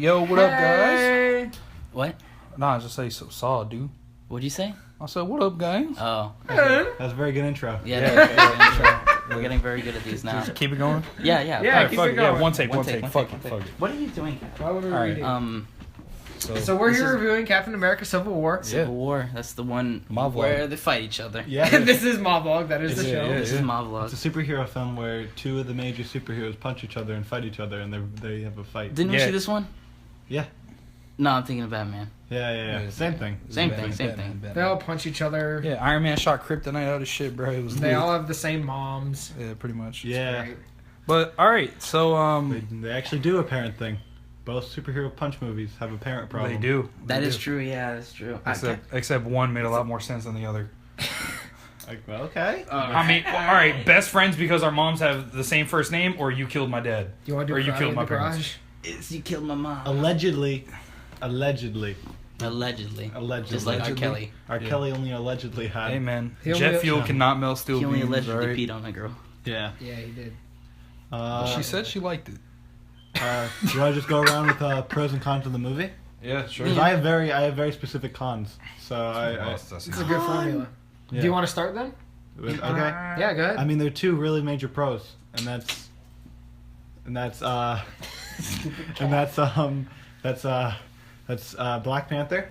Yo, what up, guys? What? Nah, I just say so saw, dude. What'd you say? I said, what up, guys? Oh. That's a very good intro. Yeah. We're getting very good at these now. Just keep it going? Yeah. Yeah, Alright, keep fuck it it. going. Yeah, one take. Fuck it. What are you doing? Why would we Alright. read it? So we're this here is- reviewing Captain America Civil War. Civil War. That's the one My vlog. where they fight each other. Yeah. This is M0V.log, that is the Yeah, show. yeah. This is my vlog. It's a superhero film where two of the major superheroes punch each other and fight each other, and they have a fight. Didn't we Yeah. see this one? Yeah. No, I'm thinking of Batman. Yeah. Same thing. Same thing. They all punch each other. Yeah, Iron Man shot Kryptonite out of shit, bro. It was They lit. all have the same moms. Yeah, pretty much. Yeah. Right. But, alright, so, They actually do a parent thing. Both superhero punch movies have a parent problem. they do. That is true. Yeah, that's true. Except one made a lot more sense than the other. Like, well, okay. I mean, alright, best friends because our moms have the same first name, or you killed my dad. You want to do Or you karate killed in my the parents. garage? It's you killed my mom. Allegedly. Allegedly. Just like R. Allegedly. Kelly. R. Yeah. Kelly only allegedly had. Hey, man. He only- Jet fuel cannot melt steel He only beams, allegedly alright? peed on a girl. Yeah. Yeah, he did. She said she liked it. Do you want to just go around with pros and cons of the movie? Yeah, sure. 'Cause I have very specific cons. So I It's a good formula. yeah. Do you want to start then? Okay. Yeah, go ahead. I mean, there are two really major pros, and that's Black Panther.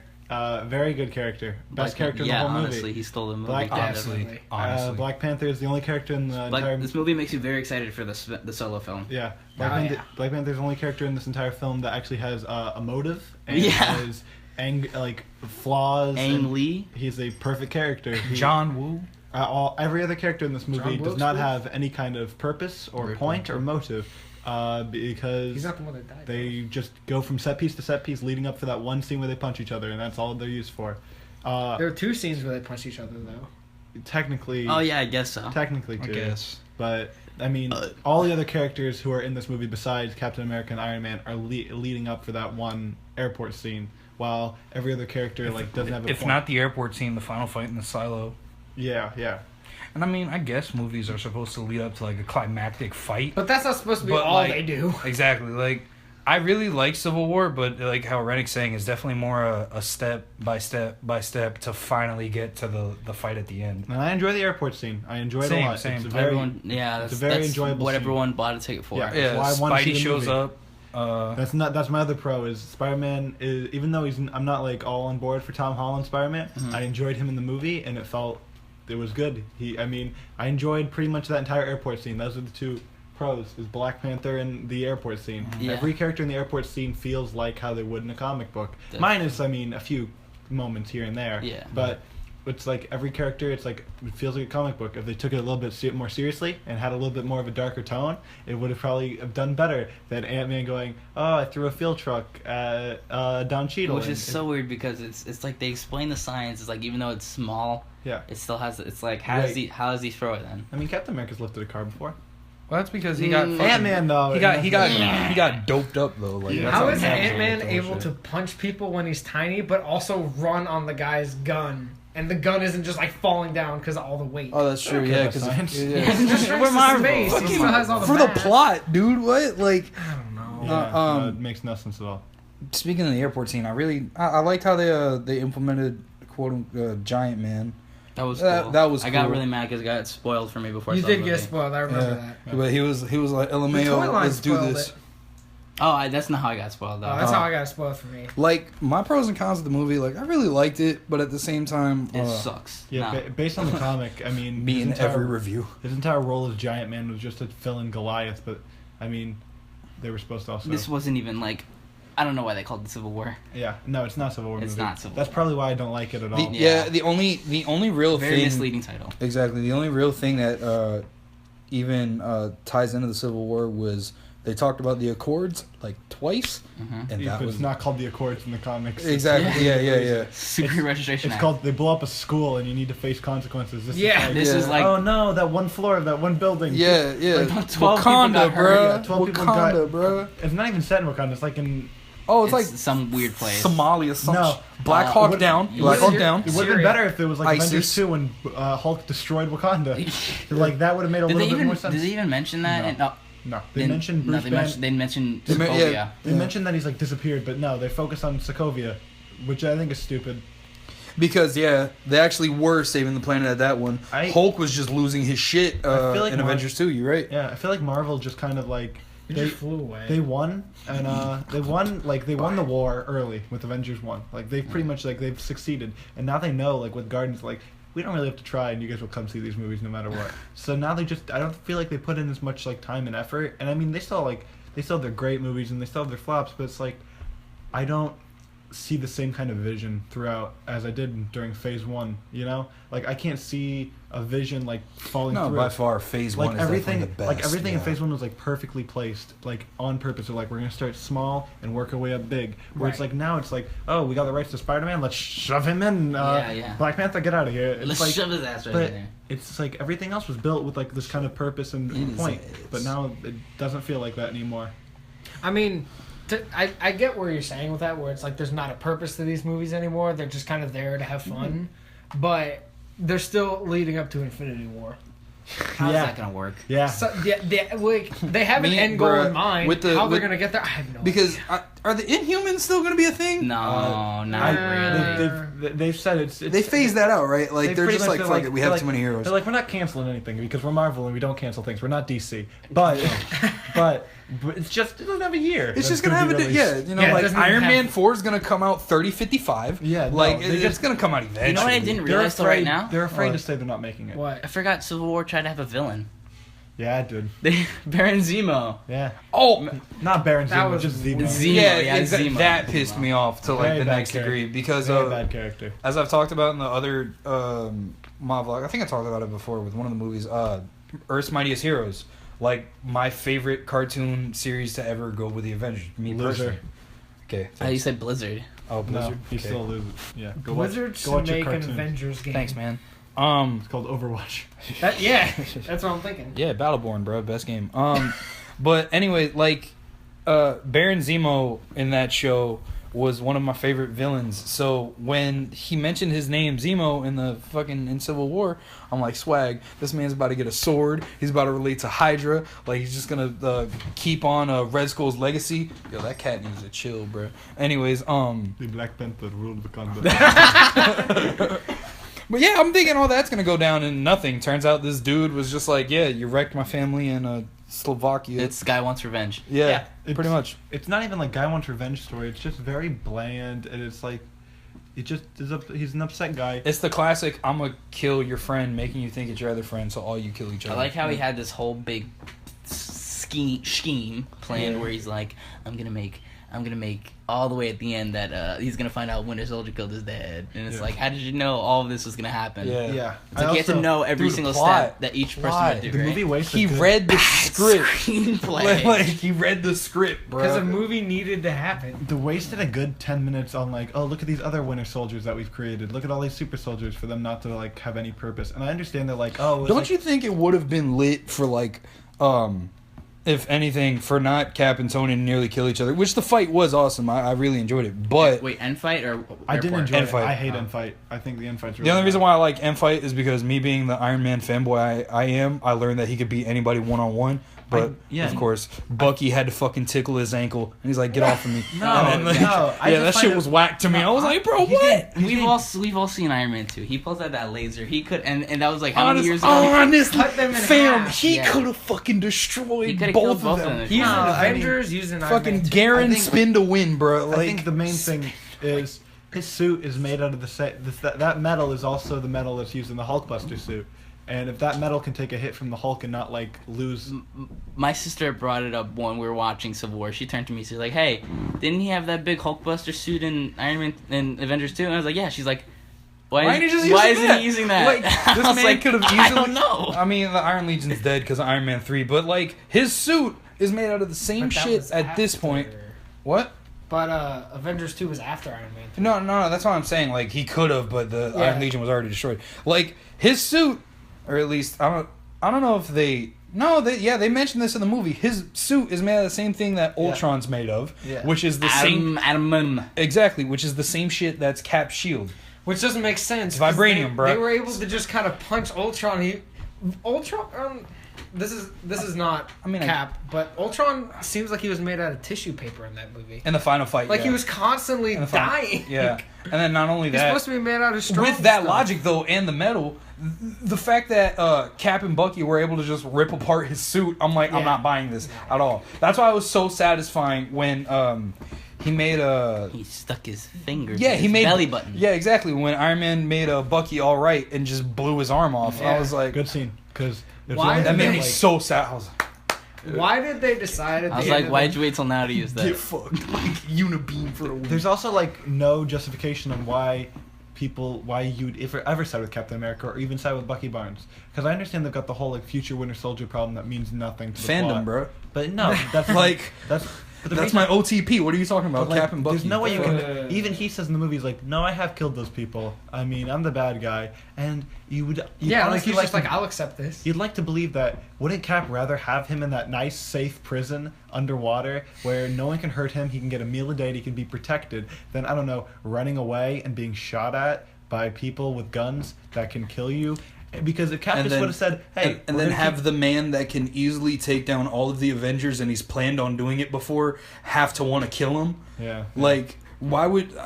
Very good character. Best character in the whole honestly, movie. he stole the movie. Black- Definitely. Honestly. Black Panther is the only character in the entire. This movie makes you very excited for the solo film. Yeah, yeah. Black Panther's the only character in this entire film that actually has a motive and Yeah. has flaws. Ang and Lee. He's a perfect character. John Woo. Every other character in this movie John does not Wilkes? have any kind of purpose or Very point cool. or motive, because He's not the one that died. they just go from set piece to set piece, leading up for that one scene where they punch each other, and that's all they're used for. There are two scenes where they punch each other, though. Technically, Oh yeah, I guess so. technically I too. guess. But I mean, all the other characters who are in this movie besides Captain America and Iron Man are leading up for that one airport scene, while every other character doesn't have a If point. not the airport scene, the final fight in the silo. Yeah. And I mean, I guess movies are supposed to lead up to like a climactic fight. But that's not supposed to be But, all like- they do. Exactly. Like, I really like Civil War, but like how Renick's saying, it's definitely more a step by step to finally get to the fight at the end. And I enjoy the airport scene. I enjoy it Same, a lot. same. It's a very, Everyone, yeah, it's that's, a very that's enjoyable what scene. everyone bought a ticket for. Yeah. Yeah, why I wanna see Spidey the shows movie. up. That's my other pro is Spider-Man is, even though I'm not like all on board for Tom Holland Spider-Man, Mhm. I enjoyed him in the movie and it was good. I enjoyed pretty much that entire airport scene. Those are the two pros, is Black Panther and the airport scene. Yeah. Every character in the airport scene feels like how they would in a comic book. Definitely. Minus, a few moments here and there. Yeah. But it's like every character, it feels like a comic book. If they took it a little bit more seriously and had a little bit more of a darker tone, it would have probably done better than Ant-Man going, "Oh, I threw a field truck at Don Cheadle." Which is so weird because it's like they explain the science. It's like even though it's small, Yeah. it still has. It's like how Right. does he throw it then? I mean, Captain America's lifted a car before. Well, that's because he got fucking, Ant-Man though. he got doped up though. Like, Yeah. that's How how is he handles Ant-Man that able shit. to punch people when he's tiny, but also run on the guy's gun? And the gun isn't just falling down because of all the weight. Oh, that's true. Okay, Yeah, that's because science. He just shrinks to Marvel. space. He still has all the for the mass. plot, dude. What? Like, I don't know. Yeah, Um, it makes no sense at all. speaking of the airport scene, I liked how they implemented quote giant man. That was cool. That was I got cool. really mad because it got spoiled for me before. I You saw the did get movie. spoiled. I remember that. But he was like The toy LMAO, line let's do spoiled this. it. Oh, that's not how I got spoiled though. Oh, that's how I got spoiled for me. Like, my pros and cons of the movie, like, I really liked it, but at the same time, It sucks. Yeah, No. based on the comic, I mean, me his in entire- every review. His entire role as Giant Man was just to fill in Goliath, but I mean, they were supposed to also. This wasn't even like. I don't know why they called it Civil War. Yeah, no, it's not Civil War It's movie. not Civil That's War. probably why I don't like it at all. Yeah, the only real Very thing, misleading title. exactly, the only real thing that even ties into the Civil War was they talked about the Accords like twice, Mm-hmm. and that but was it's not called the Accords in the comics. exactly, yeah. Secret Registration It's Act. called they blow up a school and you need to face consequences. This Yeah. is like, This is like. oh no, that one floor of that one building. Yeah. Like, 12 people Wakanda, got hurt. bruh. Yeah, 12 people got- Wakanda, bruh. It's not even set in Wakanda. It's like in. Oh, it's, It's like some weird place. Somalia. Some No. Black Hawk What- down. you Black would- Hawk down. It would have been Syria. better if it was like ISIS. Avengers 2 when Hulk destroyed Wakanda. Like that would have made a Did little they bit even more sense. did they even mention that? No. And, No, they mentioned Bruce they Banner. mentioned They men- Sokovia. yeah. They mentioned that he's like disappeared, but no, they focus on Sokovia, which I think is stupid. Because they actually were saving the planet at that one. Hulk was just losing his shit I feel like in Avengers 2. You're right. Yeah, I feel like Marvel just kind of like It just flew away. they won and they won the war early with Avengers 1. Like they've pretty much like they've succeeded, and now they know like with Guardians like we don't really have to try, and you guys will come see these movies no matter what. So now I don't feel like they put in as much like time and effort, and I mean they still have their great movies and they still have their flops, but it's like I don't see the same kind of vision throughout as I did during Phase 1, you know? Like I can't see a vision like falling through. No, by far Phase 1 Like is everything definitely the best. like everything in Phase 1 was like perfectly placed, like on purpose. So like we're going to start small and work our way up big. Where it's like now it's like, oh, we got the rights to Spider-Man, let's shove him in. Black Panther, get out of here. It's Let's like, shove his ass right but in there. it's like everything else was built with like this kind of purpose and point. But now it doesn't feel like that anymore. I mean, I get where you're saying with that, where it's like there's not a purpose to these movies anymore. They're just kind of there to have fun. But they're still leading up to Infinity War. How's that gonna work? Yeah. So, they have an end goal in mind. How they're gonna get there, I have no Because idea. are the Inhumans still going to be a thing? No, not really. They've said it's They phased that out, right? Like they're pretty just much like, feel fuck it, we have too many heroes. They're like, we're not canceling anything because we're Marvel and we don't cancel things. We're not DC. But it's just it doesn't have a year. It's just gonna have released. like Iron Man 4 is gonna come out 30-55. Yeah, no, like they it's gonna come out eventually. You know what I didn't They're realize till right afraid. now? They're afraid to say they're not making it. What? I forgot Civil War tried to have a villain. Yeah, dude. Baron Zemo. Yeah. Oh, Not Baron That Zemo, was just Zemo. Zemo. yeah, Zemo. that pissed me off to like Very the bad next character. degree because Very bad character. as I've talked about in the other my vlog, I think I talked about it before with one of the movies, Earth's Mightiest Heroes. Like my favorite cartoon series to ever go with the Avengers. Me Loser. personally. Okay. You Thanks. said Blizzard. Oh, Blizzard. No, he Okay. still loses. Yeah. Go Blizzard watch, go watch should your make an cartoons. Avengers game. Thanks, man. It's called Overwatch. That's what I'm thinking. Yeah, Battleborn, bro, best game. But anyway, like Baron Zemo in that show was one of my favorite villains. So when he mentioned his name Zemo in Civil War, I'm like, swag. This man's about to get a sword. He's about to relate to Hydra. Like he's just gonna keep on Red Skull's legacy. Yo, that cat needs to chill, bro. Anyways, The Black Panther ruled Wakanda. But yeah, I'm thinking all that's gonna go down in nothing. Turns out this dude was just like, yeah, you wrecked my family in Slovakia. This guy wants revenge. yeah, It's- pretty much. It's not even like Guy Wants Revenge story. It's just very bland, and it's like, it just is. He's an upset guy. It's the classic, I'm gonna kill your friend, making you think it's your other friend, so all you kill each other. I like how he had this whole big scheme planned where he's like, I'm gonna make all the way at the end that he's gonna find out Winter Soldier killed his dad, and it's like, how did you know all of this was gonna happen? Yeah. It's like you have to know every Dude, single plot. step that each person Plot. would do. The right? movie wasted. He read the script. Screenplay. like he read the script, bro. Because a movie needed to happen. They wasted a good 10 minutes on like, oh, look at these other Winter Soldiers that we've created. Look at all these super soldiers for them not to like have any purpose. And I understand they're like, oh, Don't you think it would have been lit for like, if anything, for not Cap and Tony to nearly kill each other? Which the fight was awesome. I really enjoyed it, but Wait, end fight or I didn't airport? enjoy End it. fight. I hate end fight. I think the end fight's really the only bad. reason why I like M Fight is because me being the Iron Man fanboy I learned that he could beat anybody one-on-one. But of course, Bucky had to fucking tickle his ankle, and he's like, "Get off of me!" No, and then, no, I yeah, just that find shit it- was whack to me. I was like, "Bro, what?" We've all seen Iron Man 2. He pulls out that laser. He could, and that was like how many years ago? Honest, Cut them in fam, half. he Yeah. could have fucking destroyed He coulda both killed of them. He's No, an I mean, Avengers using Iron Fucking Man 2. Garen I think- spin to win, bro. Like, I think the main thing is his suit is made out of that metal is also the metal that's used in the Hulkbuster suit. And if that metal can take a hit from the Hulk and not like lose, My sister brought it up when we were watching Civil War. She turned to me. She's like, "Hey, didn't he have that big Hulkbuster suit in Iron Man in Avengers 2?" And I was like, "Yeah." She's like, "Why isn't he using that?" Like, I this was man like, could have easily. I don't know. I mean, the Iron Legion's dead because of Iron Man 3, but like his suit is made out of the same But that shit was at this after. point. What? But Avengers 2 was after Iron Man 3. No, that's what I'm saying. Like he could have, but the Yeah. Iron Legion was already destroyed. Like his suit, or at least I don't know if they. No, they mentioned this in the movie. His suit is made out of the same thing that Ultron's made of, Yeah. which is the same. Adam. Exactly, which is the same shit that's Cap's shield. Which doesn't make sense. 'cause Vibranium, they, bro. They were able to just kind of punch Ultron. Ultron... this is not Cap, but Ultron seems like he was made out of tissue paper in that movie. In the final fight, like he was constantly dying. Yeah, and then not only He's that, supposed to be made out of strong with that stuff. logic though, and the metal, the fact that Cap and Bucky were able to just rip apart his suit, I'm like, I'm not buying this at all. That's why it was so satisfying when he stuck his fingers. Yeah, in he his made belly button. Yeah, exactly. When Iron Man made Bucky all right and just blew his arm off, I was like, good scene because that made me so sad. I was like, why did they decide? I was like, why'd you wait till now to use that? Get fucked. Like, unibeam for the win. There's also like no justification on why you'd ever side with Captain America or even side with Bucky Barnes, because I understand they've got the whole like future Winter Soldier problem that means nothing to the fandom, plot. bro. But no, that's like that's my OTP. What are you talking about, like, Cap and Bucky? There's no way you can. Even he says in the movie, he's like, "No, I have killed those people. I mean, I'm the bad guy." And you'd like he's just like, to, "I'll accept this." You'd like to believe that. Wouldn't Cap rather have him in that nice, safe prison underwater where no one can hurt him, he can get a meal a day, and he can be protected, than, I don't know, running away and being shot at by people with guns that can kill you? Because if Cap just would have said, "Hey," and then have the man that can easily take down all of the Avengers and he's planned on doing it before have to want to kill him. Yeah. Like, why would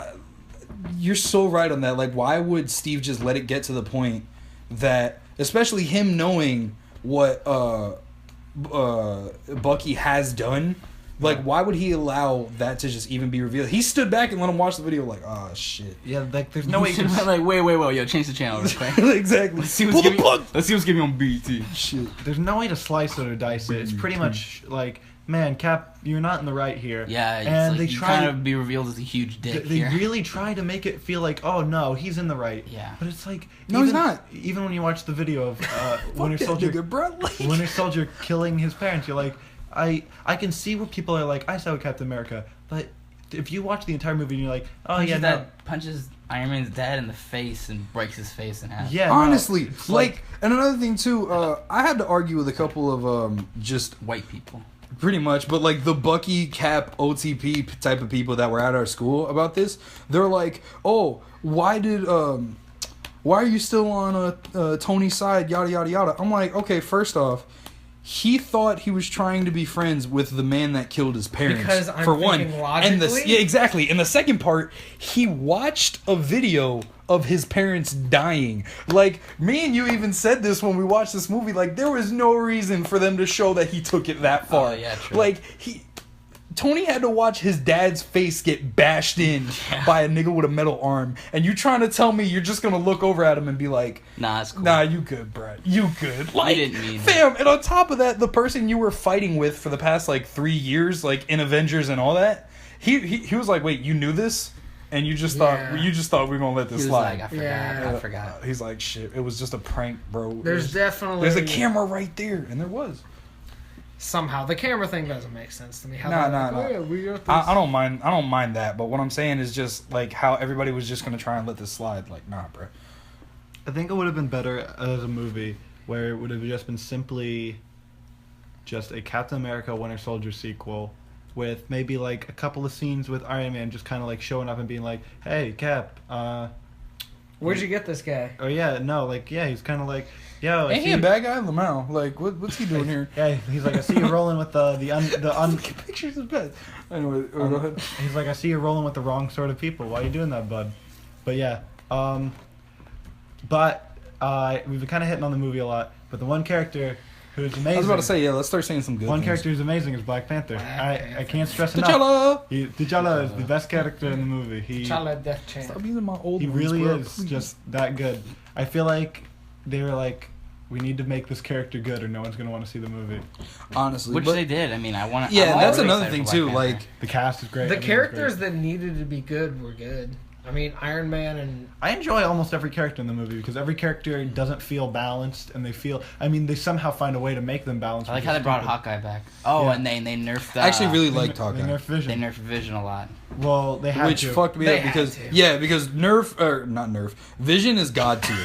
you're so right on that? Like, why would Steve just let it get to the point that, especially him knowing what Bucky has done? Like, why would he allow that to just even be revealed? He stood back and let him watch the video like, oh, shit. Yeah, like, there's no way you can... like, wait, yo, change the channel real quick. Exactly. Let's see what's giving on BT. Shit. There's no way to slice it or dice it. It's pretty much like, man, Cap, you're not in the right here. Yeah, it's and like they try kind of be revealed as a huge dick They here. really try to make it feel like, oh, no, he's in the right. Yeah. But it's like... No, he's not. Even when you watch the video of Winter Soldier... Nigga, bro. Like... Winter Soldier killing his parents, you're like... I can see where people are like, I saw with Captain America, but if you watch the entire movie and you're like, oh punches yeah, that punches Iron Man's dad in the face and breaks his face in half. Yeah, honestly, no, like, and another thing too, I had to argue with a couple of just white people, pretty much, but like the Bucky, Cap, OTP type of people that were at our school about this. They're like, oh, why are you still on Tony's side? Yada yada yada. I'm like, okay, first off, he thought he was trying to be friends with the man that killed his parents. Because I'm for one, logically? yeah, exactly. And the second part, he watched a video of his parents dying. Like, me and you even said this when we watched this movie. Like, there was no reason for them to show that he took it that far. Oh, yeah, true. Like, Tony had to watch his dad's face get bashed in by a nigga with a metal arm. And you trying to tell me you're just going to look over at him and be like, nah, it's cool. Nah, you good, bro. You good. Like, didn't mean fam, and on top of that, the person you were fighting with for the past, like, 3 years, like, in Avengers and all that, he was like, wait, you knew this? And you just thought we were going to let this he was slide. Like, I forgot. He's like, shit, it was just a prank, bro. There's a camera right there. And there was. Somehow the camera thing doesn't make sense to me. No. I don't mind that, but what I'm saying is just like how everybody was just gonna try and let this slide. Like, nah, bro. I think it would have been better as a movie where it would have just been simply just a Captain America Winter Soldier sequel with maybe like a couple of scenes with Iron Man just kind of like showing up and being like, hey, Cap, where'd you get this guy? Oh yeah, no, like, yeah, he's kind of like, yo, ain't he a bad guy, Lamau? Like, what's he doing here? Yeah, he's like, I see you rolling with the pictures of bad. Anyway, go ahead. He's like, I see you rolling with the wrong sort of people. Why are you doing that, bud? But yeah, we've been kind of hitting on the movie a lot. But the one character who's amazing. I was about to say, yeah, let's start saying some good One things. character who's amazing is Black Panther. I can't stress T'Challa! enough. T'Challa is the best character in the movie. T'Challa Death Champ. Stop using my old He ones, really bro, is please. just that good. I feel like they were like, we need to make this character good or no one's going to want to see the movie. Honestly. Which they did. I mean, I want to... Yeah, that's another thing, too. Like, the cast is great. The characters that needed to be good were good. I mean, Iron Man and... I enjoy almost every character in the movie because every character doesn't feel balanced and they somehow find a way to make them balanced. I like how they brought Hawkeye back. Oh, Yeah. and they nerfed... I actually really liked Hawkeye. They nerfed Vision. They nerfed Vision a lot. Well, they had Which to. fucked me They up had because... to. Yeah, because Not Nerf. Vision is God tier.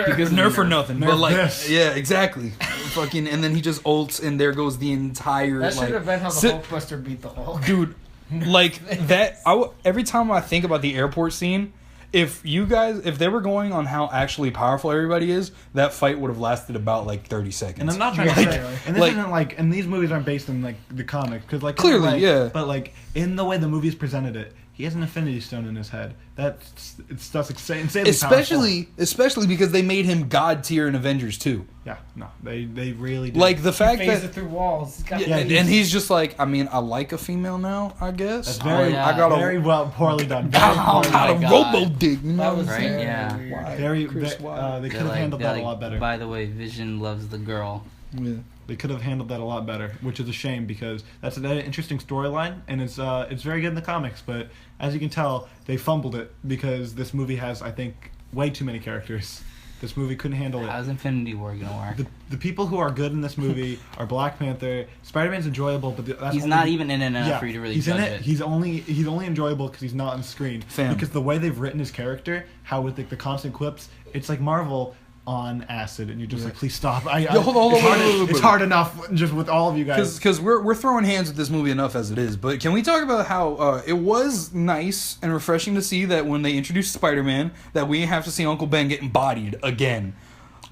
Because Nerf or nothing. Nerf but like, this. yeah, exactly. Fucking, and then he just ults and there goes the entire... That should like, have been how the Hulkbuster beat the Hulk. Dude, like that... every time I think about the airport scene... if they were going on how actually powerful everybody is, that fight would have lasted about like 30 seconds. And I'm not trying to say, and this isn't like, and these movies aren't based in like the comic, because like clearly, yeah. But like in the way the movies presented it, he has an Infinity Stone in his head. That's insanely especially because they made him god tier in Avengers 2. Yeah, no, they really did. Like the fact He phased that it through walls. and he's just like, I mean, I like a female now, I guess. That's very, very well, poorly done. Got a robo dig. You know That was what I'm saying? Yeah. They could have handled that a lot better. By the way, Vision loves the girl. Yeah. They could have handled that a lot better, which is a shame because that's an interesting storyline and it's very good in the comics. But as you can tell, they fumbled it because this movie has, I think, way too many characters. This movie couldn't handle it. How's Infinity War gonna work? The people who are good in this movie are Black Panther. Spider-Man's enjoyable, but that's he's not even in it enough for you to really judge it. He's only enjoyable because he's not on screen. Because the way they've written his character, how with like the constant quips, it's like Marvel on acid, and you're just like, please stop. It's hard enough just with all of you guys. Because we're throwing hands with this movie enough as it is. But can we talk about how it was nice and refreshing to see that when they introduced Spider-Man, that we have to see Uncle Ben getting bodied again.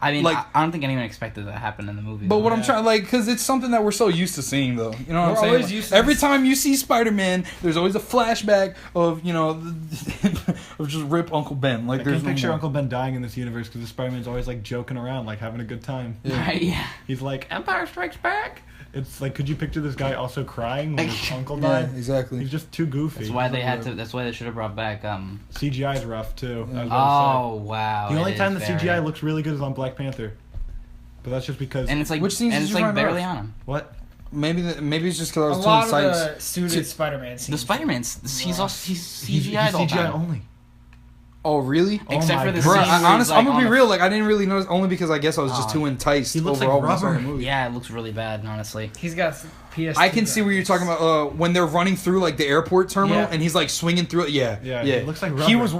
I mean, like, I don't think anyone expected that to happen in the movie. But what I'm trying, like, because it's something that we're so used to seeing, though. You know what I'm saying? Always used to every time you see Spider-Man, there's always a flashback of, of just rip Uncle Ben. Like, I can picture Uncle Ben dying in this universe because the Spider-Man's always like joking around, like having a good time. Yeah. Right? Yeah. He's like, Empire Strikes Back. It's like, could you picture this guy also crying when his uncle died? Yeah, exactly. He's just too goofy. That's why they had to. That's why they should have brought back. CGI's rough too. Oh wow! The only time the CGI looks really good is on Black Panther. But that's just because. And it's like, which scenes barely on him. What? Maybe it's just because I was a lot too of excited. the suited Spider-Man scenes. The Spider-Man's he's CGI'd all the CGI time. only. Oh really? Except for the Bro, scene where honest, he's, like, I'm gonna be on real. Like I didn't really notice, only because I guess I was just too enticed. He looks overall like when I saw rubber. the movie. Yeah, it looks really bad, honestly. He's got PS2. I can see what you're talking about when they're running through like the airport terminal and he's like swinging through it. Yeah. He looks like rubber. He was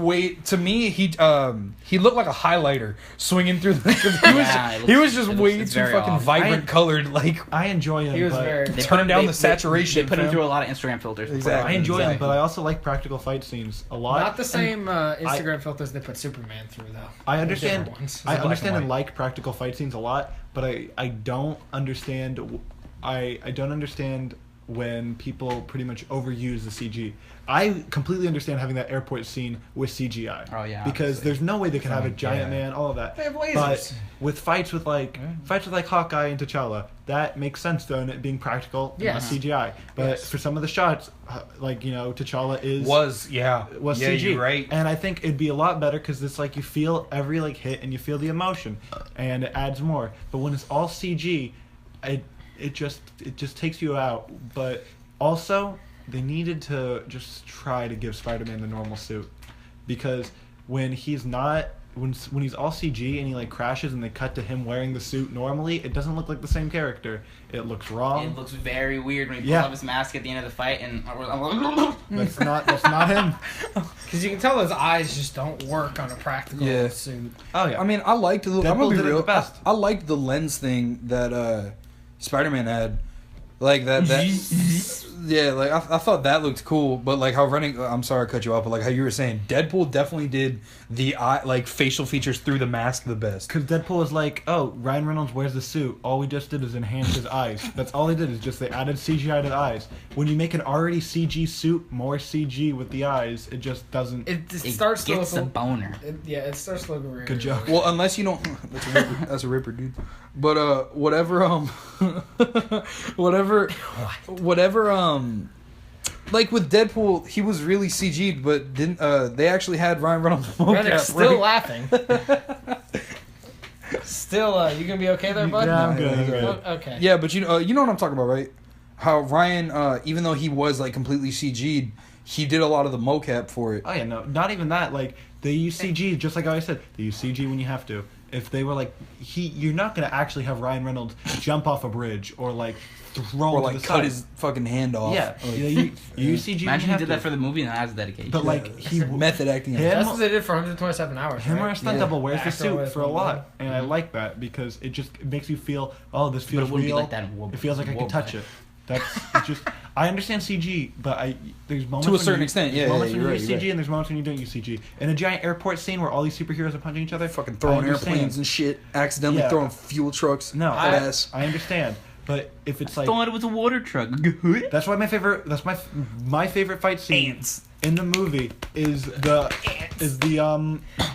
to me he looked like a highlighter swinging through the. He was just way too fucking vibrant colored. Like I enjoy him. He was very. They turned down the saturation. They put him through a lot of Instagram filters. Exactly. I enjoy him, but I also like practical fight scenes a lot. Not the same Instagram filters they put Superman through though. I understand. I understand and and like practical fight scenes a lot, but I don't understand. I don't understand when people pretty much overuse the CG. I completely understand having that airport scene with CGI. Oh yeah. Because there's no way they can have a giant man, all of that. They have lasers. But with fights with like Hawkeye and T'Challa, that makes sense though, and it being practical, not CGI. But for some of the shots, like T'Challa was CG. You're right. And I think it'd be a lot better because it's like you feel every like hit and you feel the emotion, and it adds more. But when it's all CG, it just takes you out. But also, they needed to just try to give Spider-Man the normal suit, because when he's not, when he's all CG and he like crashes and they cut to him wearing the suit normally, it doesn't look like the same character. It looks wrong. It looks very weird when he pulls up his mask at the end of the fight, and that's not him. Because you can tell his eyes just don't work on a practical suit. Oh yeah. I mean, I liked I'm gonna be did it real. the best. I liked the lens thing that Spider-Man had, like that. Yeah, like I thought that looked cool, but like how Renick, I'm sorry I cut you off, but like how you were saying, Deadpool definitely did the facial features through the mask the best. Because Deadpool was like, oh, Ryan Reynolds wears the suit. All we just did is enhance his eyes. That's all they did, is just they added CGI to the eyes. When you make an already CG suit more CG with the eyes, it just doesn't. It starts to gets look a boner. It starts to look weird. Good joke. Well, unless you don't. That's a ripper, dude. But whatever. Like with Deadpool, he was really CG'd, but didn't they actually had Ryan Reynolds mocap? Still laughing. Still, you gonna be okay there, bud? Yeah, I'm good. Okay. Yeah, but you know what I'm talking about, right? How Ryan, even though he was like completely CG'd, he did a lot of the mocap for it. Oh yeah, no, not even that. Like they use CG, just like I said. They use CG when you have to. If they were like, you're not gonna actually have Ryan Reynolds jump off a bridge or like throw or to like the cut side. his fucking hand off. Yeah, you use CG. Imagine when he did you have that for the movie and that has dedication. But like he method acting. That's what they did for 127 hours. Him right? or a stunt double wears the suit with for a one lot, leg. and I like that because it makes you feel, oh, this feels it wouldn't be real. like that in War- It feels like I can War touch Boy. it. That's it's just. I understand CG, but there's moments To a certain extent, there's yeah, moments yeah, when you're you use right, CG and there's moments when you don't use CG. In a giant airport scene where all these superheroes are punching each other, Fucking throwing I understand. airplanes and shit, accidentally Yeah. throwing fuel trucks. No, I I understand, but if it's like Thought it was a water truck. that's why my favorite. That's my favorite fight scene in the movie is the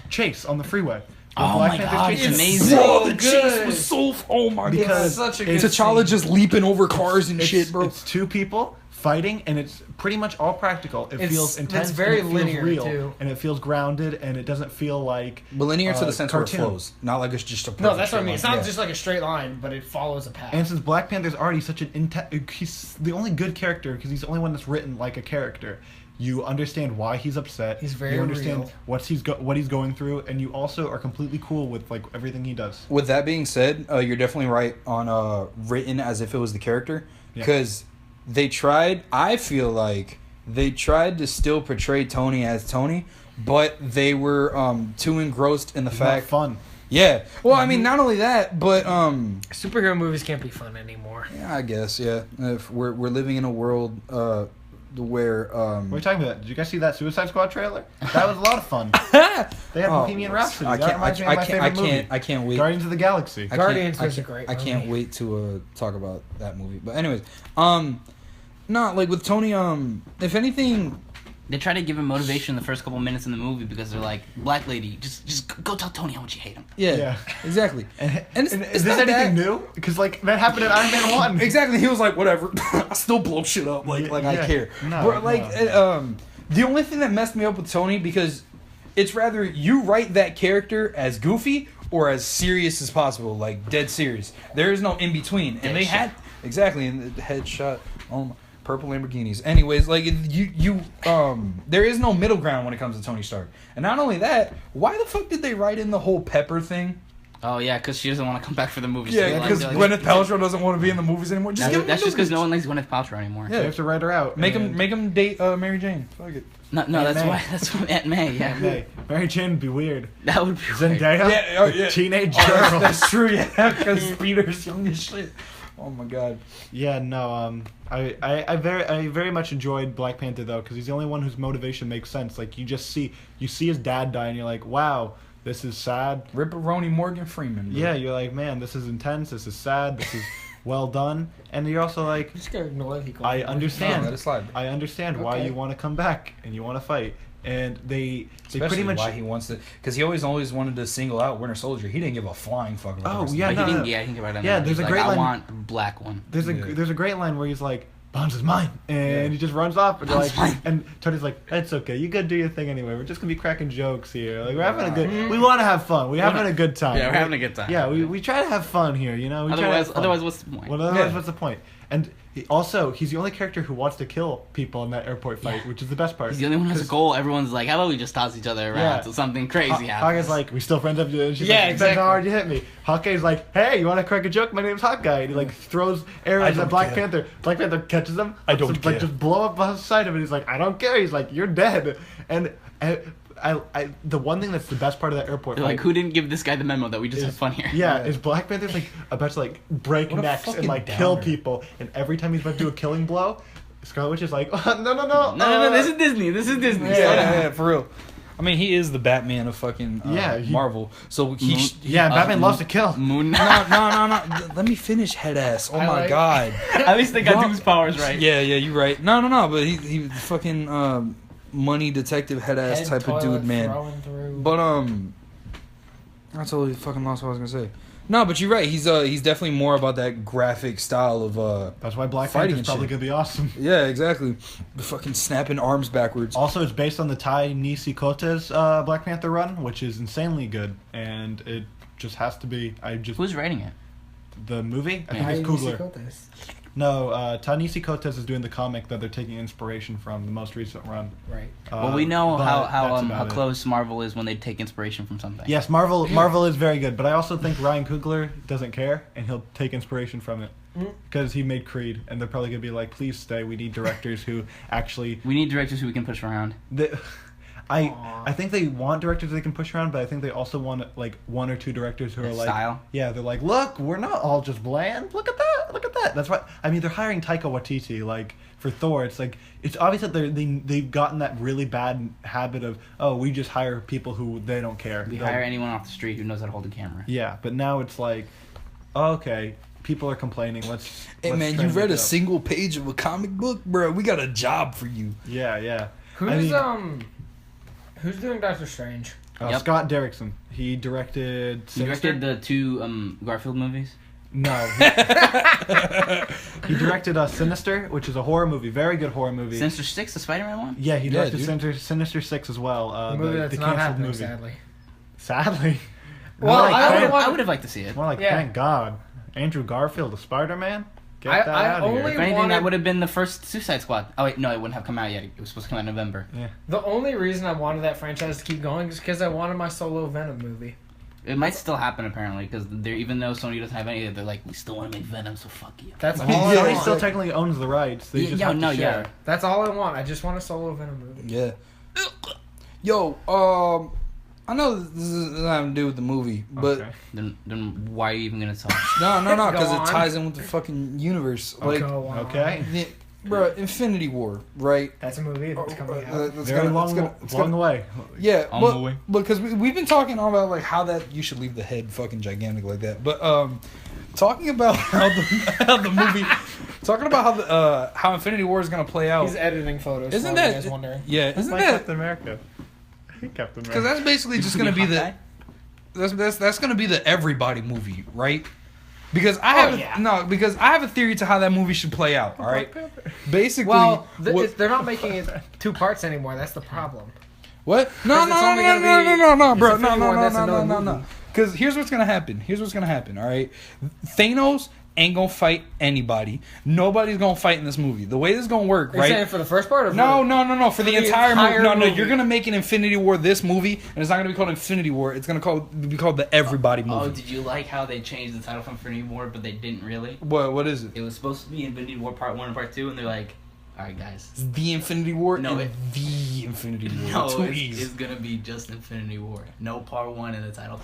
chase on the freeway. The Oh Black my Panther's God, chase it's scene. amazing. Bro, the good. chase was so. Oh my Because god. such a good T'Challa scene. just leaping over cars and It's, shit, bro. It's two people fighting, and it's pretty much all practical. It feels intense. It's very and it feels linear, real, too. and it feels grounded, and it doesn't feel like But linear to the sense cartoon. where it flows, not like it's just a. No, that's what I mean. It's not Yeah. just like a straight line, but it follows a path. And since Black Panther's already such an he's the only good character because he's the only one that's written like a character. You understand why he's upset. He's very You understand real. what he's going through, and you also are completely cool with like everything he does. With that being said, you're definitely right on written as if it was the character, Yeah. because they tried. I feel like they tried to still portray Tony as Tony, but they were too engrossed in the It's not fact. fun. Yeah. Well, I mean, not only that, but Superhero movies can't be fun anymore. yeah, I guess yeah. If we're living in a world where What are you talking about? Did you guys see that Suicide Squad trailer? That was a lot of fun. They had Oh, Bohemian Rhapsody. I That can't. reminds me of I my can't. favorite movie. I can't wait. Guardians of the Galaxy. I Guardians can't, was a great I can't movie. wait to talk about that movie. But anyways, no, like with Tony, if anything, They try to give him motivation the first couple minutes in the movie because they're like, "Black lady, just go tell Tony how much you hate him." yeah, Yeah. exactly. And it's is this not anything that- new? Because like that happened in Iron Man 1. Exactly. He was like, whatever. I still blow shit up. Like I Yeah. care. No, Bro, like, no. the only thing that messed me up with Tony, because it's rather you write that character as goofy or as serious as possible, like dead serious. There is no in between, and they had exactly in the headshot. Oh my. Purple Lamborghinis. Anyways, like there is no middle ground when it comes to Tony Stark. And not only that, why the fuck did they write in the whole Pepper thing? Oh yeah, because she doesn't want to come back for the movie. Yeah, because Gwyneth Paltrow doesn't want to be in the movies anymore. Just give him That's the just because new no bitch. one likes Gwyneth Paltrow anymore. Yeah. They have to write her out. Make and- him date Mary Jane. Fuck it. No, Aunt that's May. why. That's why Aunt May. Yeah, Hey, Mary Jane would be weird. that would be weird. Zendaya, Yeah, oh, yeah. teenage Oh, girl. that's true. Yeah, because Peter's young as shit. Oh my god. Yeah, no. I very much enjoyed Black Panther though, because he's the only one whose motivation makes sense. Like you see his dad die, and you're like, wow, this is sad. Ripperoni Morgan Freeman. Bro. Yeah, you're like, man, this is intense. This is sad. This is well done. And you're also like, Just gotta ignore that he called I me. understand. No, let it slide. I understand why Okay. you want to come back and you want to fight. And they Especially pretty much. why he wants to, because he always wanted to single out Winter Soldier. He didn't give a flying fuck about Oh, the rest yeah, of But them. he no, didn't. no. Yeah, I think about it. Yeah, now. there's He's a great I line- want a black one. There's Yeah. a great line where he's like, Bonds is mine, and he just runs off, and Bonds like, mine. and Tony's like, it's okay, you go do your thing anyway. We're just gonna be cracking jokes here. Like we're having a good. We want to have fun. We're having a good time. Yeah, we're having a good time. Yeah, we try to have fun here. You know. We try to have fun. Otherwise, what's the point? Well, otherwise, Yeah. what's the point? And he's the only character who wants to kill people in that airport fight, Yeah. which is the best part. He's the only one who has a 'Cause goal. Everyone's like, how about we just toss each other around Yeah. until something crazy happens? Hawkeye's like, we still friends up to and she's Yeah, like, exactly. depends how hard you hit me. Hawkeye's like, hey, you want to crack a joke? My name's Hawkeye. And he like throws arrows don't at Black care. Panther. Black Panther catches him. I don't like care. just blow up beside him. And he's like, I don't care. He's like, you're dead. And I the one thing that's the best part of that airport They're fight, like, who didn't give this guy the memo that we just have fun here? yeah, is Black Panther's like about to like break What a necks and fucking like kill downer. people. And every time he's about to do a killing blow, Scarlet Witch is like, oh, no, No, this is Disney. This is Disney. Yeah, Slow down. yeah, for real. I mean, he is the Batman of fucking Marvel. So Yeah, Batman loves to kill. Moon. no. Let me finish, head ass. Oh I my like- god. At least they got Well, Doom's powers right. Yeah, you're right. No. But he fucking money detective head ass Head type of toilet dude, man. throwing through. But I totally fucking lost what I was gonna say. No, but you're right. He's definitely more about that graphic style of That's why Black Fighting Panther's and probably shit. gonna be awesome. Yeah, exactly. The fucking snapping arms backwards. Also, it's based on the Ta-Nehisi Coates Black Panther run, which is insanely good, and it just has to be. Who's writing it? The movie? I Yeah. think it's How do you Coogler. see this? No, Ta-Nehisi Coates is doing the comic that they're taking inspiration from, the most recent run. Right. Well, we know but how that's about it. close Marvel is when they take inspiration from something. Yes, Marvel is very good, but I also think Ryan Coogler doesn't care, and he'll take inspiration from it. Because he made Creed, and they're probably going to be like, please stay, we need directors who actually... We need directors who we can push around. I think they want directors they can push around, but I think they also want like one or two directors who are like, Style? yeah, they're like, look, we're not all just bland. Look at that. That's why. I mean, they're hiring Taika Waititi. Like, for Thor, it's like it's obvious that they've gotten that really bad habit of we just hire people who they don't care. We hire anyone off the street who knows how to hold a camera. Yeah, but now it's like, okay, people are complaining. Let's man, you read a single page of a comic book, bro? We got a job for you. Yeah. Who's doing Doctor Strange? Scott Derrickson. He directed. He directed the 2 Garfield movies. No. He directed Sinister, which is a horror movie, very good horror movie. Sinister 6, the Spider-Man one? Yeah, he directed Sinister 6 as well. The movie that's not happening, sadly. Sadly? Well, I would have liked to see it. More like, thank God. Andrew Garfield, the Spider-Man? Get that out of here. If anything, that would have been the first Suicide Squad. Oh, wait, no, it wouldn't have come out yet. It was supposed to come out in November. Yeah. The only reason I wanted that franchise to keep going is because I wanted my solo Venom movie. It might still happen, apparently, because even though Sony doesn't have any, they're like, we still want to make Venom, so fuck you. That's all Sony still technically owns the rights. They just have to share. That's all I want. I just want a solo Venom movie. Yeah. Yo, I know this doesn't have to do with the movie, but... Okay. Then why are you even going to talk? No, because it ties in with the fucking universe. Like, okay. Bro, Infinity War, right? That's a movie that's coming out. It's long way. Yeah, because we've been talking all about like how that you should leave the head fucking gigantic like that. But talking about how the movie, talking about how Infinity War is gonna play out. He's editing photos. Isn't that? that? You guys wondering? Yeah, isn't like that Captain America? I hate Captain America. Because that's basically just gonna be the. That's gonna be the everybody movie, right? Because I have a theory to how that movie should play out. All right, basically. Well, they're not making it 2 parts anymore. That's the problem. What? No, bro, no. Because here's what's gonna happen. All right, Thanos ain't gonna fight anybody. Nobody's gonna fight in this movie. The way this is gonna work, right? Saying for the first part, or no. For the entire movie. No, movie. You're gonna make an Infinity War this movie, and it's not gonna be called Infinity War. It's gonna be called the Everybody movie. Oh, did you like how they changed the title from Infinity War, but they didn't really? What is it? It was supposed to be Infinity War Part 1 and Part 2, and they're like, all right, guys. It's the Infinity War. No, the Infinity War. No, it's gonna be just Infinity War. No Part 1 in the title.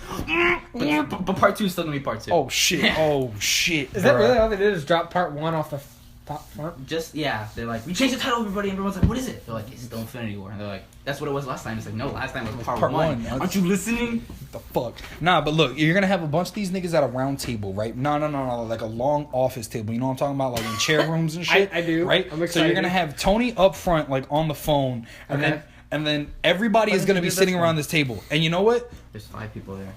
but Part 2 is still gonna be Part 2. Oh shit! Is that really all they did? Is drop Part 1 off the top front? They're like, we changed the title, everybody. Everyone's like, what is it? They're like, it's still Infinity War. And they're like, that's what it was last time. It's like, no, last time it was Part 1. Aren't you listening? What the fuck? Nah, but look, you're gonna have a bunch of these niggas at a round table, right? No, like a long office table. You know what I'm talking about? Like in chair rooms and shit. I do. Right? I'm excited. So you're gonna have Tony up front, like on the phone, and then everybody is gonna be sitting around this table. And you know what? There's 5 people there.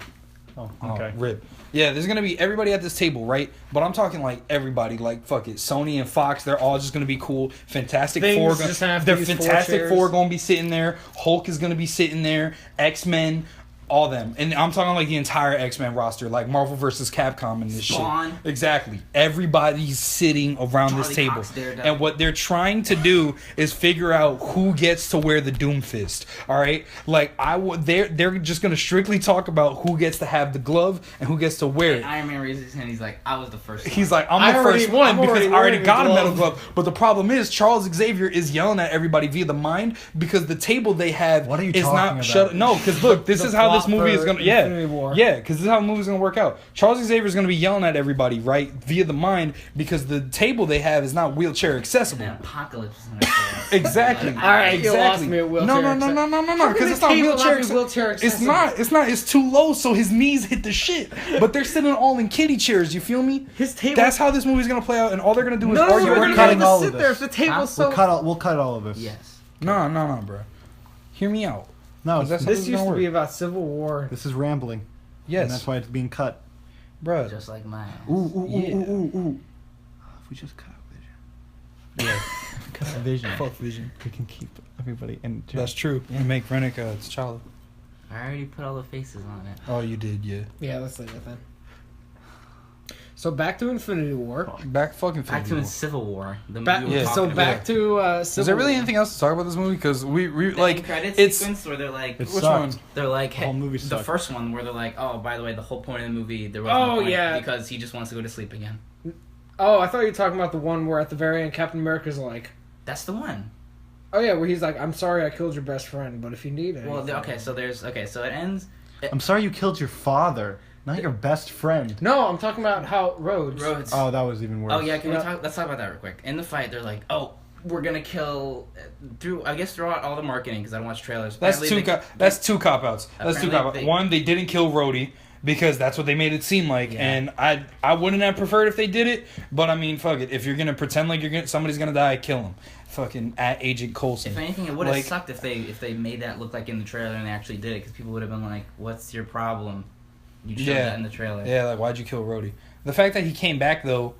Oh, okay. Rip. Yeah, there's gonna be everybody at this table, right? But I'm talking like everybody, like fuck it, Sony and Fox, they're all just gonna be cool. Fantastic Four, Fantastic Four gonna be sitting there. Hulk is gonna be sitting there. X-Men, all them, and I'm talking like the entire X-Men roster, like Marvel vs. Capcom and this Spawn. shit. Exactly. Everybody's sitting around this table, and what they're trying to do is figure out who gets to wear the Doom Fist. All right, like they're just gonna strictly talk about who gets to have the glove and who gets to wear it. Iron Man raises his hand. He's like, I was the first one. He's like, I'm the first one because I already got a metal glove. But the problem is, Charles Xavier is yelling at everybody via the mind because the table they have is not shut. No, because look, this is how this movie is gonna. Because this is how the movie's gonna work out. Charles Xavier is gonna be yelling at everybody right via the mind because the table they have is not wheelchair accessible. And Apocalypse is gonna show up. Exactly. All right, you lost me at wheelchair. No. Because it's not wheelchair accessible. It's not. It's too low, so his knees hit the shit. But they're sitting all in kiddie chairs. You feel me? His table. That's how this movie's gonna play out, and all they're gonna do is argue. We're cutting all of this. The table's so. We'll cut all of this. Yes. No, bro. Hear me out. No, this used to be about Civil War. This is rambling. Yes. And that's why it's being cut. Bro. Just like mine. Ooh. If we just cut out Vision. Yeah. Cut out Vision. Fuck Vision. We can keep everybody in. That's true. We make Renick T'Challa. I already put all the faces on it. Oh, you did, yeah. Yeah, let's leave it then. So back to Infinity War. Back to Civil War. Back to Civil War. Is there really anything else to talk about this movie? Because we like credit sequence where they're like, which one? They're like, the whole movie the sucked. first one where they're like, oh, by the way, the whole point of the movie there was no point because he just wants to go to sleep again. Oh, I thought you were talking about the one where at the very end Captain America's like, that's the one. Oh yeah, where he's like, I'm sorry I killed your best friend, but if you need it. Well, so it ends. I'm sorry you killed your father. Not your best friend. No, I'm talking about how Rhodes. Oh, that was even worse. Oh yeah, let's talk about that real quick. In the fight, they're like, oh, we're gonna kill throughout all the marketing because I don't watch trailers. That's two cop outs. That's two cop outs. One, they didn't kill Rhodey because that's what they made it seem like, and I wouldn't have preferred if they did it. But I mean, fuck it. If you're gonna pretend like somebody's gonna die, kill him. Fucking at Agent Coulson. If anything, it would have sucked if they made that look like in the trailer and they actually did it, because people would have been like, "What's your problem? You showed that in the trailer." Yeah, like why'd you kill Rhodey? The fact that he came back though,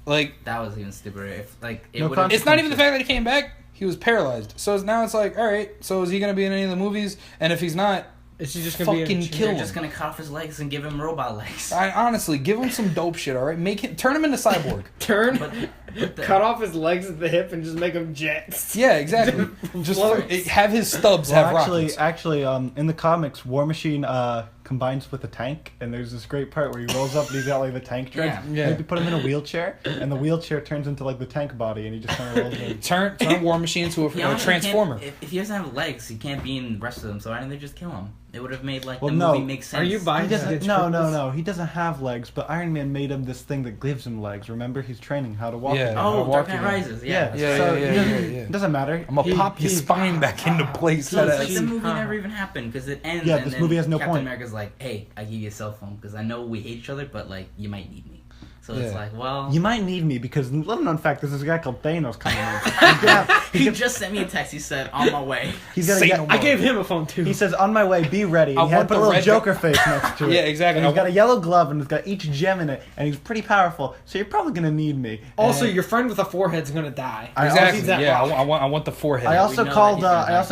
like that was even stupider. If like it's not even the fact that he came back. He was paralyzed. So now it's like, all right. So is he gonna be in any of the movies? And if he's not, is he just gonna fucking kill him? They're just gonna cut off his legs and give him robot legs. Honestly, give him some dope shit. All right, turn him into Cyborg. Cut off his legs at the hip and just make him jets. Yeah, exactly. Just have his stubs have rockets. Actually, in the comics, War Machine combines with a tank, and there's this great part where he rolls up and he's got like the tank treads. Yeah. Maybe put him in a wheelchair, and the wheelchair turns into like the tank body, and he just kind of rolls in. Turn War Machine into a transformer. If he doesn't have legs, he can't be in the rest of them. So why didn't they just kill him? It would have made the movie make sense. Are you buying that? No. He doesn't have legs, but Iron Man made him this thing that gives him legs. Remember, he's training how to walk. Yeah. Oh, Dark Knight Rises. Yeah. It doesn't matter. I'm gonna pop your spine back into place. So it's like the movie never even happened because it ends. Yeah, and this movie has no Captain point. America's like, "Hey, I give you a cell phone because I know we hate each other, but like you might need me." So it's like, well... You might need me because, little known fact, there's this guy called Thanos coming in. He just sent me a text. He said, on my way. I gave him a phone, too. He says, on my way, be ready. He had to put a little Joker face next to it. Yeah, exactly. And he's got a yellow glove, and it's got each gem in it, and he's pretty powerful, so you're probably going to need me. Also, your friend with a forehead's going to die. Exactly. I want the forehead. I also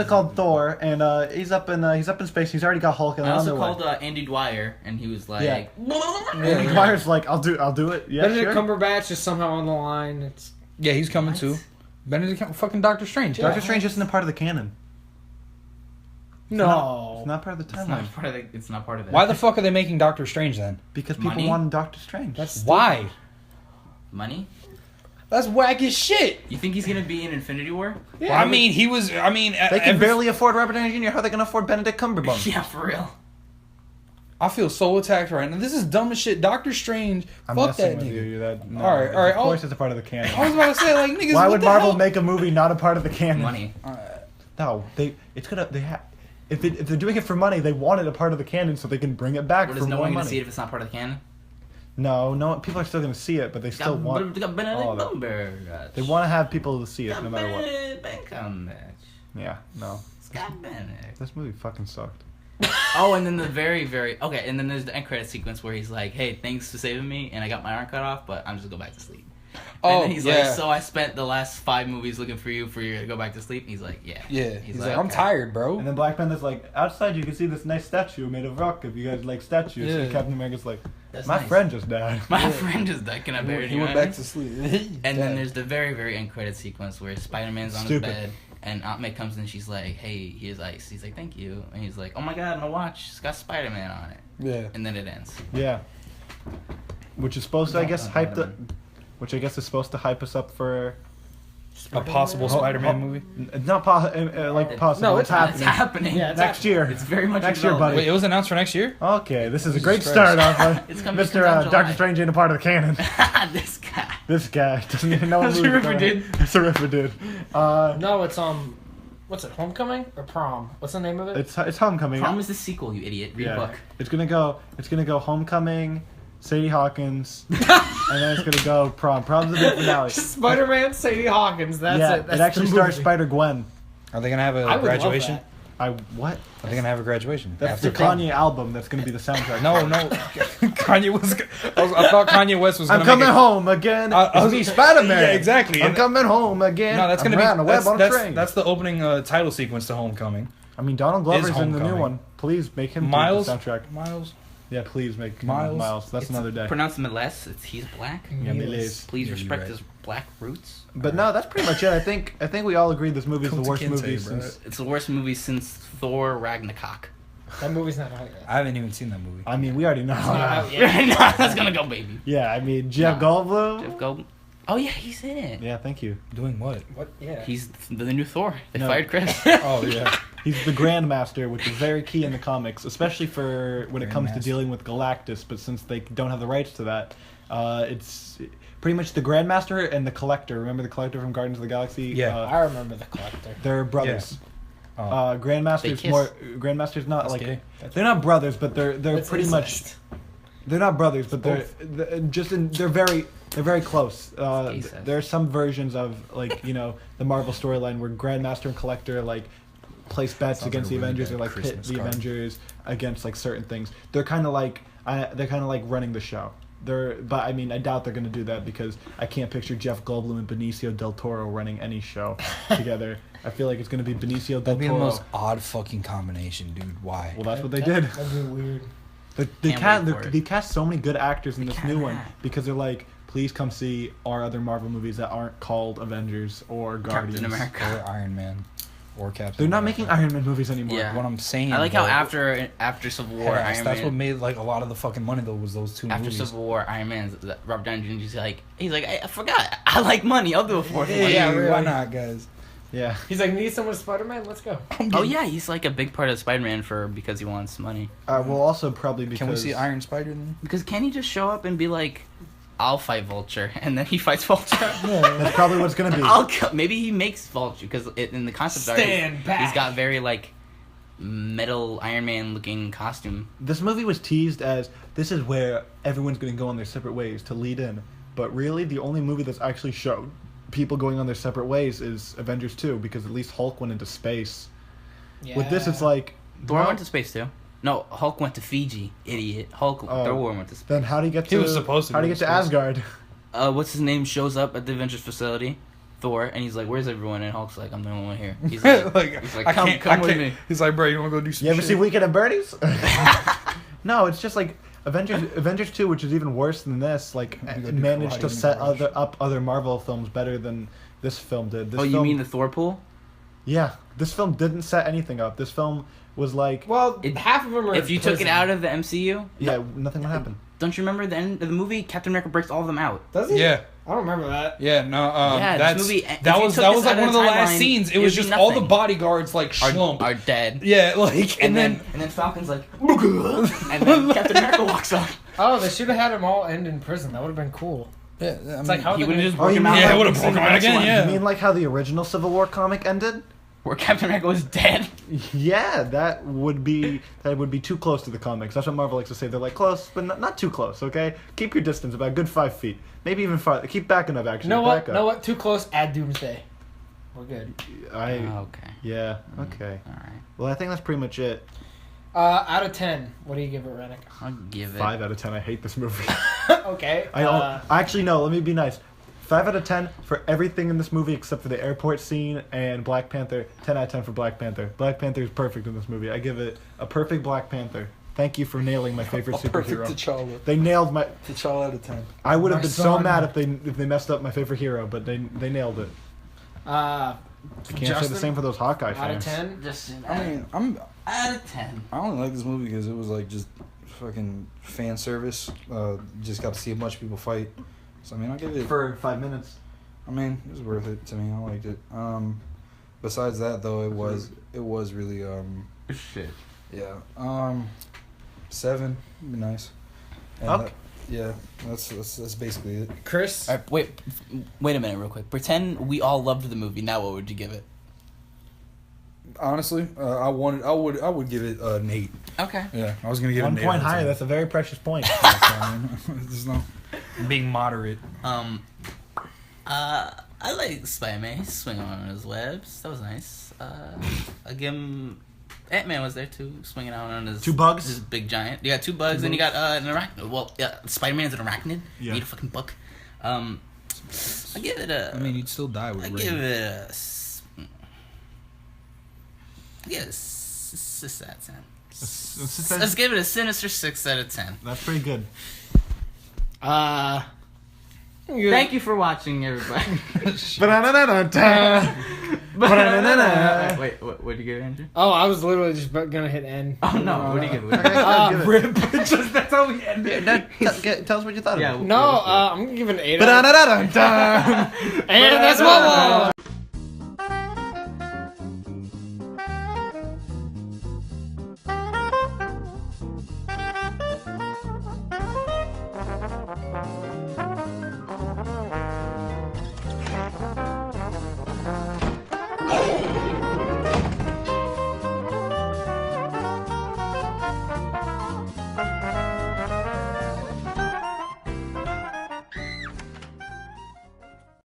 called Thor, and he's up in space. He's already got Hulk. And I also called Andy Dwyer, and he was like... Andy Dwyer's like, I'll do it. Yeah, Benedict Cumberbatch is somehow on the line. He's coming too. Benedict fucking Doctor Strange. Doctor Strange isn't a part of the canon. No. It's not part of the timeline. It's not part of it. Why the fuck are they making Doctor Strange then? Because people want Doctor Strange. That's why. Money? That's whack as shit. You think he's gonna be in Infinity War? Yeah. Well, I mean, they can barely afford Robert Downey Jr. How are they gonna afford Benedict Cumberbatch? Yeah, for real. I feel so attacked right now. This is dumb as shit. Doctor Strange, fuck that nigga. No, all right. Of course, it's a part of the canon. I was about to say, like, niggas. Why would Marvel make a movie not a part of the canon? Money. No, if they're doing it for money, they want it a part of the canon so they can bring it back for more money. Is no one gonna see it if it's not part of the canon? No, people are still gonna see it, but they still want. They want to have people to see it no matter what. Yeah, no. Scott Benedict. This movie fucking sucked. Oh, and then the and then there's the end credit sequence where he's like, "Hey, thanks for saving me, and I got my arm cut off, but I'm just gonna go back to sleep." And then he's like, "So I spent the last 5 movies looking for you to go back to sleep." And he's like, "Yeah." He's like, "I'm tired, bro." And then Black Panther's like, "Outside you can see this nice statue made of rock. If you guys like statues." And Captain America's like, "My friend just died." My friend just died. Can I bury you? He went back to sleep. And then there's the very, very end credit sequence where Spider-Man's on his bed. And Aunt May comes in, she's like, "Hey, here's ice." He's like, "Thank you." And he's like, "Oh my god, my watch, it's got Spider-Man on it." Yeah. And then it ends. Yeah. Which is supposed to, I guess, is supposed to hype us up for a possible Spider-Man movie. Not possible. No, it's happening. Yeah, next year. It's very much next year, buddy. Wait, it was announced for next year? Okay, this is a great start off. Mr. Doctor Strange ain't a part of the canon. This guy doesn't even know what Ripper did. That's a Ripper did. No, it's what's it? Homecoming or Prom? What's the name of it? It's Homecoming. Prom is the sequel, you idiot. Read book. It's gonna go Homecoming, Sadie Hawkins, and then it's gonna go Prom. Prom's the big finale. Spider-Man, Sadie Hawkins. That's it. That's it actually stars Spider-Gwen. Are they gonna have a graduation? What? Are they gonna have a graduation? That's the Kanye album. That's gonna be the soundtrack. No. Kanye was. I thought Kanye West was. I'm coming home again. It's me, Spider-Man. Yeah, exactly. I'm coming home again. No, that's gonna be a web on a train. That's the opening title sequence to Homecoming. I mean, Donald Glover's in the new one. Please make him do the soundtrack. Miles. Yeah, please make Miles. That's another day. Pronounce Miles. He's black. Yeah, Miles. Please respect his black roots. But no, that's pretty much it. I think we all agree this movie is the worst movie since. It's the worst movie since Thor Ragnarok. That movie's not out yet. I haven't even seen that movie. I mean, we already know. That's gonna go, baby. Yeah, I mean, Jeff Goldblum. Jeff Goldblum. Oh yeah, he's in it. Yeah, thank you. Doing what? What? Yeah. He's the new Thor. They fired Chris. Oh yeah. He's the Grandmaster, which is very key in the comics, especially for when it comes to Grandmaster. dealing with Galactus. But since they don't have the rights to that, it's pretty much the Grandmaster and the Collector. Remember the Collector from Guardians of the Galaxy? Yeah. I remember the Collector. They're brothers. Oh. Grandmaster's more. Grandmaster's not That's like gay. they're not brothers, but they're That's pretty much. incest. They're not brothers, but they're very close. incest. There are some versions of the Marvel storyline where Grandmaster and Collector place bets Sounds against like the a really Avengers bad or pit Christmas the card. Avengers against certain things. They're kind of like running the show. But I mean, I doubt they're going to do that because I can't picture Jeff Goldblum and Benicio del Toro running any show together. I feel like it's going to be Benicio del That'd be the Toro. most odd fucking combination, dude. Why? Well, that's what they did. That'd be weird. They cast so many good actors in this new one act. because they're like, please come see our other Marvel movies that aren't called Avengers or Guardians. Captain America. Or Iron Man. Or Captain They're not America. making Iron Man movies anymore. Yeah. What I'm saying. I like how though, after Civil War, yes, Iron that's Man. what made a lot of the fucking money though was those two After movies. Civil War, Iron Man, Robert Downey Jr. He's like, I forgot. I like money. I'll do a fourth Hey, one. Yeah, really. why not, guys? Yeah. He's like, need someone Spider-Man? Let's go. Oh yeah, he's like a big part of Spider-Man because he wants money. Well, also probably because Can we see Iron Spider then? Because can he just show up and be like, I'll fight Vulture, and then he fights Vulture? that's probably what's gonna be. Maybe he makes Vulture because in the concept art, Stand back. he's got very metal Iron Man looking costume. This movie was teased as this is where everyone's gonna go on their separate ways to lead in, but really the only movie that's actually showed people going on their separate ways is Avengers 2 because at least Hulk went into space. Yeah. With this, it's like Thor no. went to space too. No, Hulk went to Fiji. Idiot. Thor went to space. Then how do you get He to? was supposed to How do go you to get to space. Asgard? What's his name shows up at the Avengers facility, Thor, and he's like, "Where's everyone?" And Hulk's like, "I'm the only one here." He's like, I "Come, can't, come I with can't. me." He's like, bro, you want to go do some You ever shit? see Weekend at Bernie's? No, it's just like Avengers 2, which is even worse than this. Like We go do managed karate to in the set garage. up other Marvel films better than this film did. This Oh, you film, mean the Thor pool? Yeah, this film didn't set anything up. This film was like, Well, half of them are. If you took it out of the MCU, yeah, nothing would happen. don't you remember the end of the movie? Captain America breaks all of them out. Does he? Yeah. I don't remember that. Yeah, no, Yeah, this that's movie- if that you was took that this was like out of one of the the last timeline, scenes. It it was would be just all the nothing. bodyguards like slump. Are dead. Yeah, like And then Falcon's like, and then Captain America walks up. Oh, they should have had them all end in prison. That would have been cool. yeah, I It's mean, like how He they would have just Oh, you broken mean- out. yeah, like- it would have broken out again. Yeah, You mean like how the original Civil War comic ended? Where Captain America was dead. Yeah, that would be too close to the comics. That's what Marvel likes to say. They're like close, but not too close. Okay, keep your distance about a good 5 feet, maybe even farther. Keep backing up. Actually, You know what? Back up. Know what? Too close. Add Doomsday. We're good. Okay. Yeah. Okay. All right. Well, I think that's pretty much it. Out of 10, what do you give it, Renick? I'll give it 5 out of 10. I hate this movie. Okay. Actually no. Let me be nice. 5 out of 10 for everything in this movie except for the airport scene and Black Panther. 10 out of 10 for Black Panther. Black Panther is perfect in this movie. I give it a perfect Black Panther. Thank you for nailing my favorite superhero. T'Challa. They nailed my. T'Challa out of 10. I would have My been so son. mad if they messed up my favorite hero, but they nailed it. I can't say the Justin, same for those Hawkeye out of fans. 10. just I mean, out of 10. I only like this movie because it was like just fucking fan service. Just got to see a bunch of people fight. So I mean, I'll give it. For 5 minutes. I mean, it was worth it to me. I liked it. Besides that, though, it was really Shit. yeah. 7 would be nice. And Okay. yeah, that's basically it. Chris. All right, wait a minute, real quick. Pretend we all loved the movie. Now, what would you give it? Honestly, I would give it an 8. Okay. Yeah, I was gonna give 1 it an 8 point out of higher. 10. That's a very precious point. There's no being moderate. I like Spider-Man. He's swinging on his webs. That was nice. I give him. Ant-Man was there too, swinging out on his 2 bugs? His big giant. You got 2 bugs, and you got an arachnid. Well, yeah, Spider-Man's an arachnid. Yeah. You need a fucking bug. I give it a. I mean, you'd still die with I Ray. give it a. Yeah, 6 out of 10. Let's give it a sinister 6 out of 10. That's pretty good. Thank you for watching, everybody. Wait, what did you give it, Andrew? Oh, I was literally just gonna hit end. Oh no, what do you give it? Rip. That's how we end it. Tell us what you thought of it. No, I'm gonna give it an 8 out of 10. And that's what